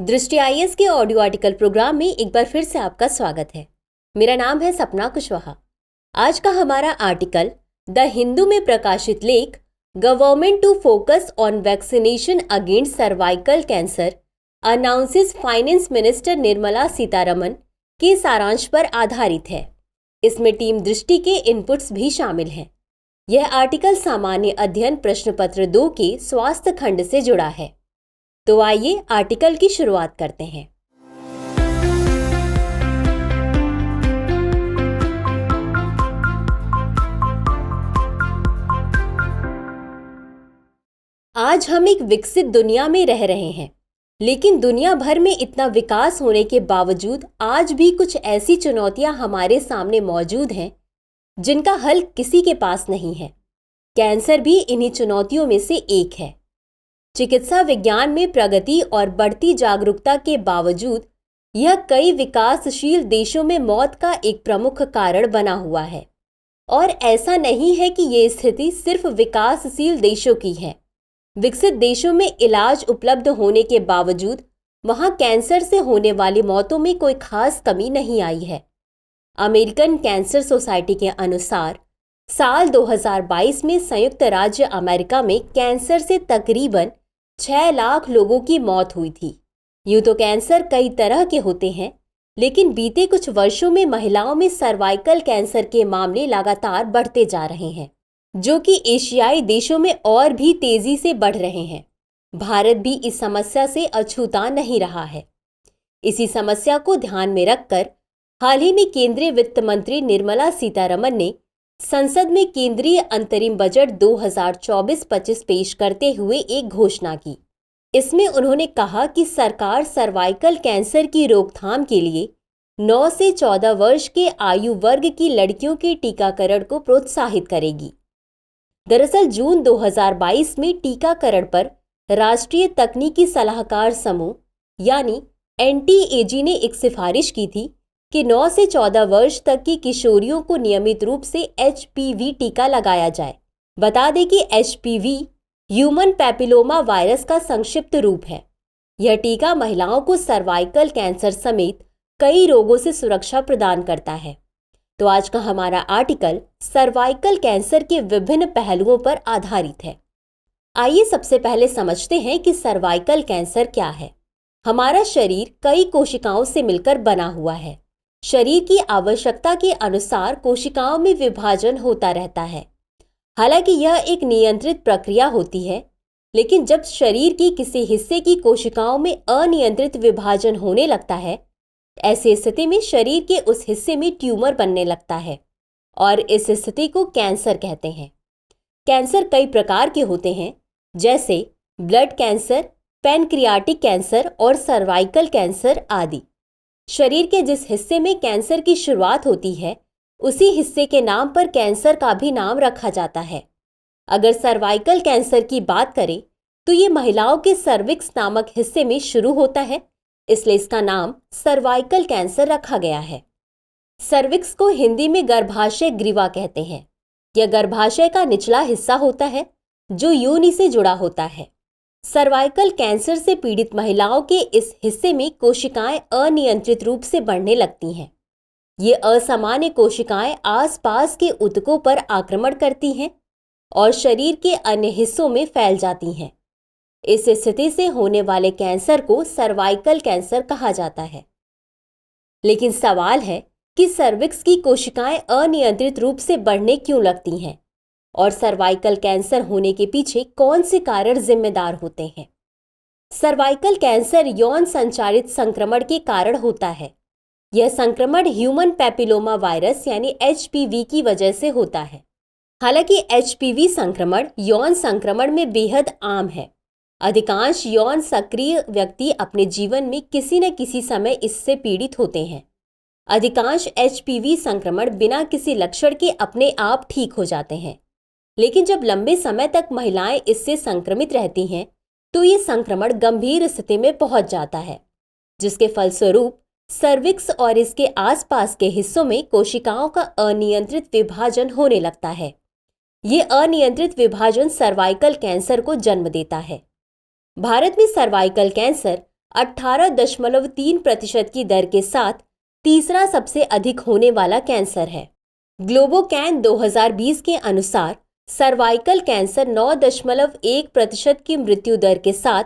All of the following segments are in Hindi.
दृष्टि आईएएस के ऑडियो आर्टिकल प्रोग्राम में एक बार फिर से आपका स्वागत है। मेरा नाम है सपना कुशवाहा। आज का हमारा आर्टिकल द हिंदू में प्रकाशित लेख government to focus on vaccination against cervical cancer announces finance minister Nirmala Sitharaman के सारांश पर आधारित है। इसमें टीम दृष्टि के इनपुट्स भी शामिल हैं। यह आर्टिकल सामान्य अध्ययन प्रश्न पत्र 2 के स्वास्थ्य खंड से जुड़ा है। तो आइए आर्टिकल की शुरुआत करते हैं। आज हम एक विकसित दुनिया में रह रहे हैं, लेकिन दुनिया भर में इतना विकास होने के बावजूद आज भी कुछ ऐसी चुनौतियां हमारे सामने मौजूद हैं जिनका हल किसी के पास नहीं है। कैंसर भी इन्हीं चुनौतियों में से एक है। चिकित्सा विज्ञान में प्रगति और बढ़ती जागरूकता के बावजूद यह कई विकासशील देशों में मौत का एक प्रमुख कारण बना हुआ है। और ऐसा नहीं है कि ये स्थिति सिर्फ विकासशील देशों की है। विकसित देशों में इलाज उपलब्ध होने के बावजूद वहां कैंसर से होने वाली मौतों में कोई खास कमी नहीं आई है। अमेरिकन कैंसर सोसाइटी के अनुसार साल 2022 में संयुक्त राज्य अमेरिका में कैंसर से तकरीबन 6 लाख लोगों की मौत हुई थी। यूं तो कैंसर कई तरह के होते हैं, लेकिन बीते कुछ वर्षों में महिलाओं में सर्वाइकल कैंसर के मामले लगातार बढ़ते जा रहे हैं, जो कि एशियाई देशों में और भी तेजी से बढ़ रहे हैं। भारत भी इस समस्या से अछूता नहीं रहा है। इसी समस्या को ध्यान में रखकर हाल ही में केंद्रीय वित्त मंत्री निर्मला सीतारमन ने संसद में केंद्रीय अंतरिम बजट 2024-25 पेश करते हुए एक घोषणा की। इसमें उन्होंने कहा कि सरकार सर्वाइकल कैंसर की रोकथाम के लिए 9 से 14 वर्ष के आयु वर्ग की लड़कियों के टीकाकरण को प्रोत्साहित करेगी। दरअसल जून 2022 में टीकाकरण पर राष्ट्रीय तकनीकी सलाहकार समूह यानी NTAG ने एक सिफारिश की थी कि 9 से 14 वर्ष तक की किशोरियों को नियमित रूप से HPV टीका लगाया जाए। बता दें कि HPV ह्यूमन पैपिलोमा वायरस का संक्षिप्त रूप है। यह टीका महिलाओं को सर्वाइकल कैंसर समेत कई रोगों से सुरक्षा प्रदान करता है। तो आज का हमारा आर्टिकल सर्वाइकल कैंसर के विभिन्न पहलुओं पर आधारित है। आइए सबसे पहले समझते हैं कि सर्वाइकल कैंसर क्या है। हमारा शरीर कई कोशिकाओं से मिलकर बना हुआ है। शरीर की आवश्यकता के अनुसार कोशिकाओं में विभाजन होता रहता है। हालांकि यह एक नियंत्रित प्रक्रिया होती है, लेकिन जब शरीर की किसी हिस्से की कोशिकाओं में अनियंत्रित विभाजन होने लगता है, ऐसी स्थिति में शरीर के उस हिस्से में ट्यूमर बनने लगता है और इस स्थिति को कैंसर कहते हैं। कैंसर कई प्रकार के होते हैं, जैसे ब्लड कैंसर, पैनक्रियाटिक कैंसर और सर्वाइकल कैंसर आदि। शरीर के जिस हिस्से में कैंसर की शुरुआत होती है, उसी हिस्से के नाम पर कैंसर का भी नाम रखा जाता है। अगर सर्वाइकल कैंसर की बात करें तो ये महिलाओं के सर्विक्स नामक हिस्से में शुरू होता है, इसलिए इसका नाम सर्वाइकल कैंसर रखा गया है। सर्विक्स को हिंदी में गर्भाशय ग्रीवा कहते हैं। यह गर्भाशय का निचला हिस्सा होता है जो योनि से जुड़ा होता है। सर्वाइकल कैंसर से पीड़ित महिलाओं के इस हिस्से में कोशिकाएं अनियंत्रित रूप से बढ़ने लगती हैं। ये असामान्य कोशिकाएं आसपास के ऊतकों पर आक्रमण करती हैं और शरीर के अन्य हिस्सों में फैल जाती हैं। इस स्थिति से होने वाले कैंसर को सर्वाइकल कैंसर कहा जाता है। लेकिन सवाल है कि सर्विक्स की कोशिकाएं अनियंत्रित रूप से बढ़ने क्यों लगती हैं और सर्वाइकल कैंसर होने के पीछे कौन से कारण जिम्मेदार होते हैं। सर्वाइकल कैंसर यौन संचारित संक्रमण के कारण होता है। यह संक्रमण ह्यूमन पैपिलोमा वायरस यानी HPV की वजह से होता है। हालांकि HPV संक्रमण यौन संक्रमण में बेहद आम है। अधिकांश यौन सक्रिय व्यक्ति अपने जीवन में किसी न किसी समय इससे पीड़ित होते हैं। अधिकांश HPV संक्रमण बिना किसी लक्षण के अपने आप ठीक हो जाते हैं, लेकिन जब लंबे समय तक महिलाएं इससे संक्रमित रहती हैं तो ये संक्रमण गंभीर स्थिति में पहुंच जाता है, जिसके फलस्वरूप सर्विक्स और इसके आसपास के हिस्सों में कोशिकाओं का अनियंत्रित विभाजन होने लगता है। ये अनियंत्रित विभाजन सर्वाइकल कैंसर को जन्म देता है। भारत में सर्वाइकल कैंसर 18.3% की दर के साथ तीसरा सबसे अधिक होने वाला कैंसर है। ग्लोबोकैन 2020 के अनुसार सर्वाइकल कैंसर 9.1% की मृत्यु दर के साथ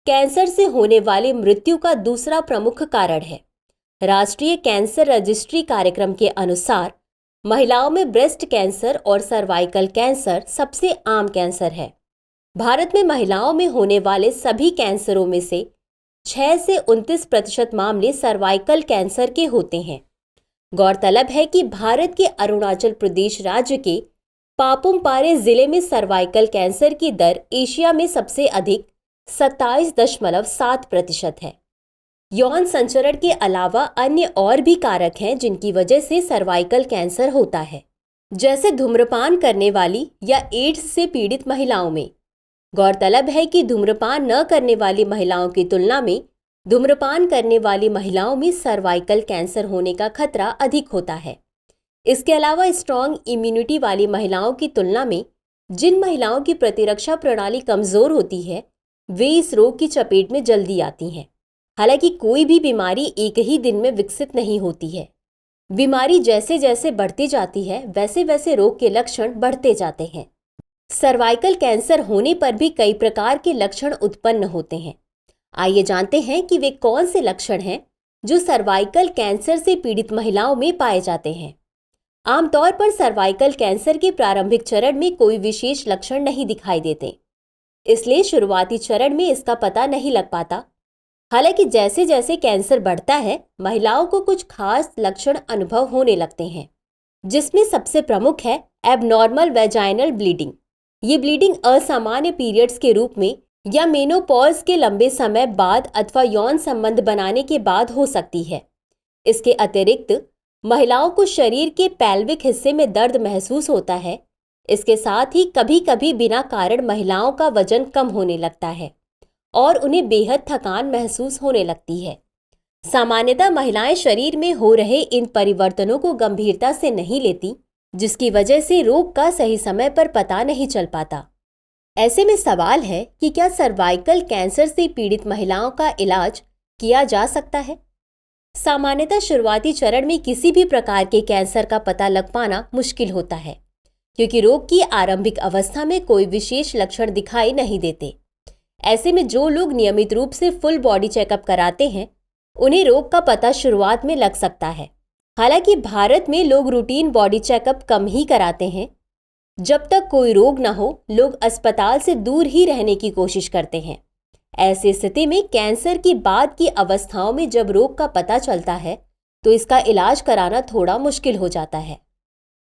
कैंसर से होने वाली मृत्यु का दूसरा प्रमुख कारण है। राष्ट्रीय कैंसर रजिस्ट्री कार्यक्रम के अनुसार महिलाओं में ब्रेस्ट कैंसर और सर्वाइकल कैंसर सबसे आम कैंसर है। भारत में महिलाओं में होने वाले सभी कैंसरों में से 6 से 29% मामले सर्वाइकल कैंसर के होते हैं। गौरतलब है कि भारत के अरुणाचल प्रदेश राज्य के पापुम-पारे जिले में सर्वाइकल कैंसर की दर एशिया में सबसे अधिक 27.7% है। यौन संचरण के अलावा अन्य और भी कारक हैं जिनकी वजह से सर्वाइकल कैंसर होता है, जैसे धूम्रपान करने वाली या एड्स से पीड़ित महिलाओं में। गौरतलब है कि धूम्रपान न करने वाली महिलाओं की तुलना में धूम्रपान करने वाली महिलाओं में सर्वाइकल कैंसर होने का खतरा अधिक होता है। इसके अलावा स्ट्रॉन्ग इम्यूनिटी वाली महिलाओं की तुलना में जिन महिलाओं की प्रतिरक्षा प्रणाली कमजोर होती है वे इस रोग की चपेट में जल्दी आती हैं। हालांकि कोई भी बीमारी एक ही दिन में विकसित नहीं होती है। बीमारी जैसे जैसे बढ़ती जाती है वैसे वैसे रोग के लक्षण बढ़ते जाते हैं। सर्वाइकल कैंसर होने पर भी कई प्रकार के लक्षण उत्पन्न होते हैं। आइए जानते हैं कि वे कौन से लक्षण हैं जो सर्वाइकल कैंसर से पीड़ित महिलाओं में पाए जाते हैं। आमतौर पर सर्वाइकल कैंसर के प्रारंभिक चरण में कोई विशेष लक्षण नहीं दिखाई देते, इसलिए शुरुआती चरण में इसका पता नहीं लग पाता। हालांकि जैसे जैसे कैंसर बढ़ता है महिलाओं को कुछ खास लक्षण अनुभव होने लगते हैं, जिसमें सबसे प्रमुख है एबनॉर्मल वेजाइनल ब्लीडिंग। ये ब्लीडिंग असामान्य पीरियड्स के रूप में या मेनोपॉज के लंबे समय बाद अथवा यौन संबंध बनाने के बाद हो सकती है। इसके अतिरिक्त महिलाओं को शरीर के पैल्विक हिस्से में दर्द महसूस होता है। इसके साथ ही कभी कभी बिना कारण महिलाओं का वजन कम होने लगता है और उन्हें बेहद थकान महसूस होने लगती है। सामान्यतः महिलाएं शरीर में हो रहे इन परिवर्तनों को गंभीरता से नहीं लेती, जिसकी वजह से रोग का सही समय पर पता नहीं चल पाता। ऐसे में सवाल है कि क्या सर्वाइकल कैंसर से पीड़ित महिलाओं का इलाज किया जा सकता है? सामान्यतः शुरुआती चरण में किसी भी प्रकार के कैंसर का पता लग पाना मुश्किल होता है, क्योंकि रोग की आरंभिक अवस्था में कोई विशेष लक्षण दिखाई नहीं देते। ऐसे में जो लोग नियमित रूप से फुल बॉडी चेकअप कराते हैं उन्हें रोग का पता शुरुआत में लग सकता है। हालांकि भारत में लोग रूटीन बॉडी चेकअप कम ही कराते हैं। जब तक कोई रोग न हो लोग अस्पताल से दूर ही रहने की कोशिश करते हैं। ऐसी स्थिति में कैंसर की बाद की अवस्थाओं में जब रोग का पता चलता है तो इसका इलाज कराना थोड़ा मुश्किल हो जाता है।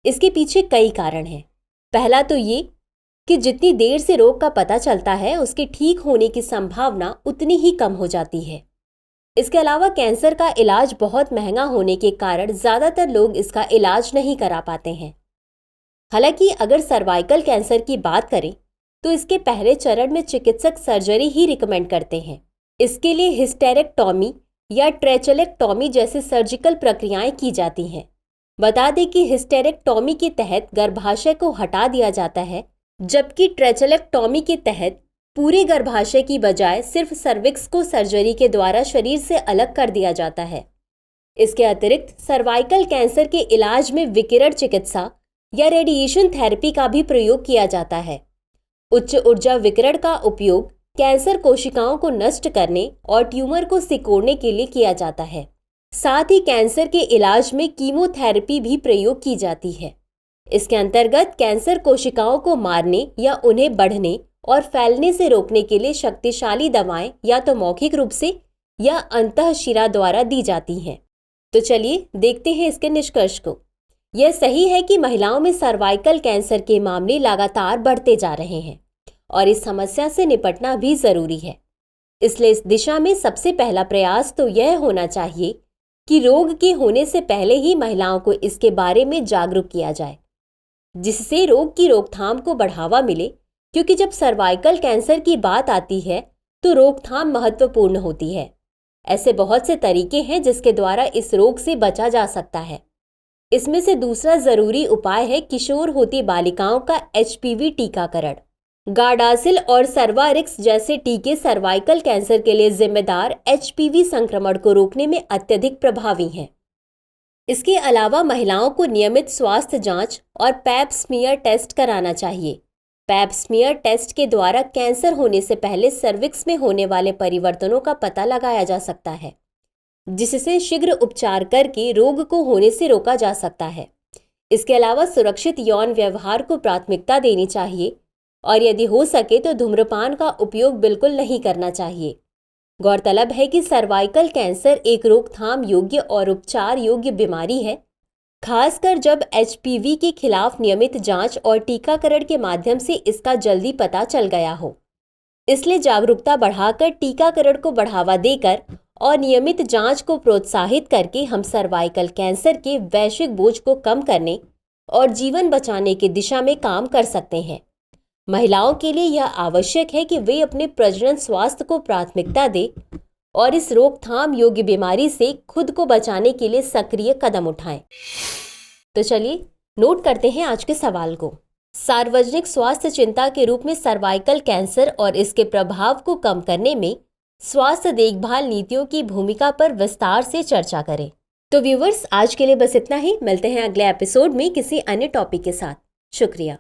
इसके पीछे कई कारण हैं। पहला तो ये कि जितनी देर से रोग का पता चलता है उसके ठीक होने की संभावना उतनी ही कम हो जाती है। इसके अलावा कैंसर का इलाज बहुत महंगा होने के कारण ज़्यादातर लोग इसका इलाज नहीं करा पाते हैं। हालांकि अगर सर्वाइकल कैंसर की बात करें तो इसके पहले चरण में चिकित्सक सर्जरी ही रिकमेंड करते हैं। इसके लिए हिस्टेरेक्टॉमी या ट्रेचेलेक्टॉमी जैसी सर्जिकल प्रक्रियाएं की जाती हैं। बता दें कि हिस्टेरेक्टॉमी के तहत गर्भाशय को हटा दिया जाता है, जबकि ट्रेचेलेक्टॉमी के तहत पूरे गर्भाशय की बजाय सिर्फ सर्विक्स को सर्जरी के द्वारा शरीर से अलग कर दिया जाता है। इसके अतिरिक्त सर्वाइकल कैंसर के इलाज में विकिरण चिकित्सा या रेडिएशन थेरेपी का भी प्रयोग किया जाता है। उच्च ऊर्जा विकिरण का उपयोग कैंसर कोशिकाओं को नष्ट करने और ट्यूमर को सिकोड़ने के लिए किया जाता है। साथ ही कैंसर के इलाज में कीमोथेरेपी भी प्रयोग की जाती है। इसके अंतर्गत कैंसर कोशिकाओं को मारने या उन्हें बढ़ने और फैलने से रोकने के लिए शक्तिशाली दवाएं या तो मौखिक रूप से या अंतःशिरा द्वारा दी जाती हैं। तो चलिए देखते हैं इसके निष्कर्ष को। यह सही है कि महिलाओं में सर्वाइकल कैंसर के मामले लगातार बढ़ते जा रहे हैं और इस समस्या से निपटना भी जरूरी है। इसलिए इस दिशा में सबसे पहला प्रयास तो यह होना चाहिए कि रोग के होने से पहले ही महिलाओं को इसके बारे में जागरूक किया जाए, जिससे रोग की रोकथाम को बढ़ावा मिले। क्योंकि जब सर्वाइकल कैंसर की बात आती है तो रोकथाम महत्वपूर्ण होती है। ऐसे बहुत से तरीके हैं जिसके द्वारा इस रोग से बचा जा सकता है। इसमें से दूसरा जरूरी उपाय है किशोर होती बालिकाओं का HPV टीकाकरण। गार्डासिल और सर्वारिक्स जैसे टीके सर्वाइकल कैंसर के लिए जिम्मेदार HPV संक्रमण को रोकने में अत्यधिक प्रभावी हैं। इसके अलावा महिलाओं को नियमित स्वास्थ्य जांच और पैप स्मीयर टेस्ट कराना चाहिए। पैप स्मीयर टेस्ट के द्वारा कैंसर होने से पहले सर्विक्स में होने वाले परिवर्तनों का पता लगाया जा सकता है, जिससे शीघ्र उपचार करके रोग को होने से रोका जा सकता है। इसके अलावा सुरक्षित यौन व्यवहार को प्राथमिकता देनी चाहिए और यदि हो सके तो धूम्रपान का उपयोग बिल्कुल नहीं करना चाहिए। गौरतलब है कि सर्वाइकल कैंसर एक रोकथाम योग्य और उपचार योग्य बीमारी है, खासकर जब HPV के खिलाफ नियमित जांच और टीकाकरण के माध्यम से इसका जल्दी पता चल गया हो। इसलिए जागरूकता बढ़ाकर टीकाकरण को बढ़ावा देकर और नियमित जांच को प्रोत्साहित करके हम सर्वाइकल कैंसर के वैश्विक बोझ को कम करने और जीवन बचाने की दिशा में काम कर सकते हैं। महिलाओं के लिए यह आवश्यक है कि वे अपने प्रजनन स्वास्थ्य को प्राथमिकता दें और इस रोकथाम योग्य बीमारी से खुद को बचाने के लिए सक्रिय कदम उठाएं। तो चलिए नोट करते हैं आज के सवाल को। सार्वजनिक स्वास्थ्य चिंता के रूप में सर्वाइकल कैंसर और इसके प्रभाव को कम करने में स्वास्थ्य देखभाल नीतियों की भूमिका पर विस्तार से चर्चा करें। तो व्यूअर्स, आज के लिए बस इतना ही। मिलते हैं अगले एपिसोड में किसी अन्य टॉपिक के साथ। शुक्रिया।